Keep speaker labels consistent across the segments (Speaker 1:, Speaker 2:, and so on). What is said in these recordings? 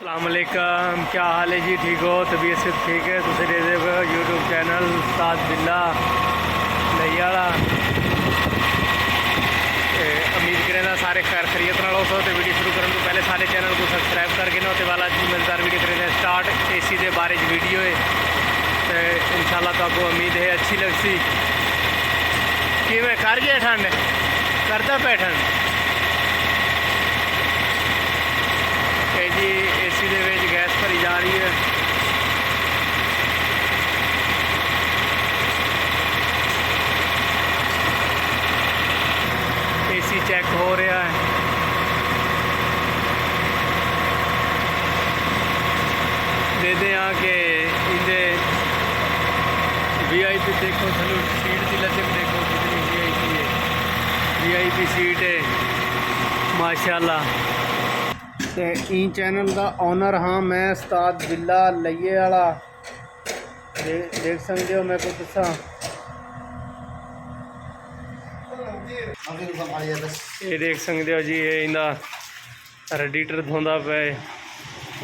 Speaker 1: अस्सलाम वालेकुम, क्या हाल है जी? ठीक हो? तबीयत सब ठीक है? तुम देखो यूट्यूब चैनल उस्ताद बिल्ला लैयाला। उम्मीद करें सारे खैर खरीत नाल हो। तो वीडियो शुरू करने तो पहले सारे चैनल को सबसक्राइब करके ना तो वाला मजेदार वीडियो करें स्टार्ट AC के बारे वीडियो है। तो इंशाल्लाह तो आपको उम्मीद है अच्छी लगती। कि मैं कर गया ठंड करता पे ठंड जी AC दे विच गैस भरी जा रही है। AC चेक हो रहा है। देखते हैं कि इनके VIP देखो थलो सीट की लचक देखो कितनी VIP है। VIP सीट है माशाल्लाह। ते ई चैनल का ओनर हाँ मैं उस्ताद बिल्ला लइये वाला। देख सकते हो मैं कुछ दसा ये देख सकते हो जी। ये इंदा रेडिएटर धोंदा पे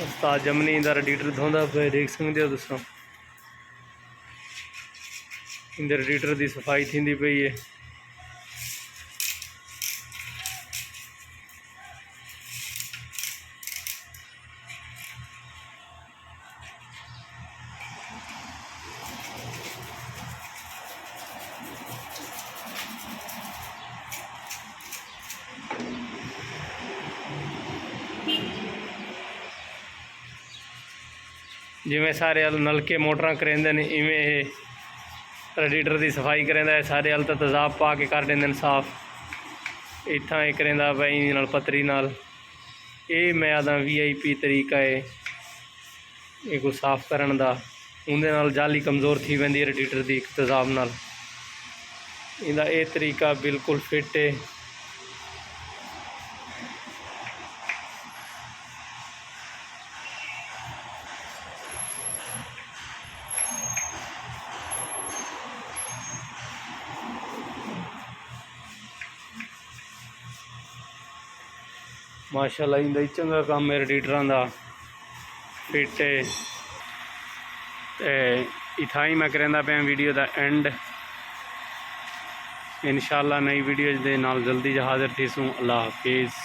Speaker 1: उस्ताद जमनी इंदा रेडिएटर धोंदा पे देख सकते हो तुम। इंदे रेडिएटर की सफाई थी पई है। जिमें सारे हल नलके मोटर करेंदे ने इवें रेडिएटर की सफाई करेंदा है। सारे हल तो तेजाब पा के कर देंगे साफ। इतना ही करेंदा भाई नाल पतरी नाल। ये मैं आदा VIP तरीका है ये को साफ करन दा। उंदे नाल जाली कमज़ोर थी वेंदी रेडिएटर की तेजाब नाल। इहदा ये तरीका बिल्कुल फिट है। माशाल्लाह इंदा चंगा काम है रेडिएटर का फिट है। इतना ही मैं करेंदा पे वीडियो का एंड। इंशाल्लाह नई वीडियो दे नाल जल्दी हाजिर थी सूँ। अल्लाह हाफिज़।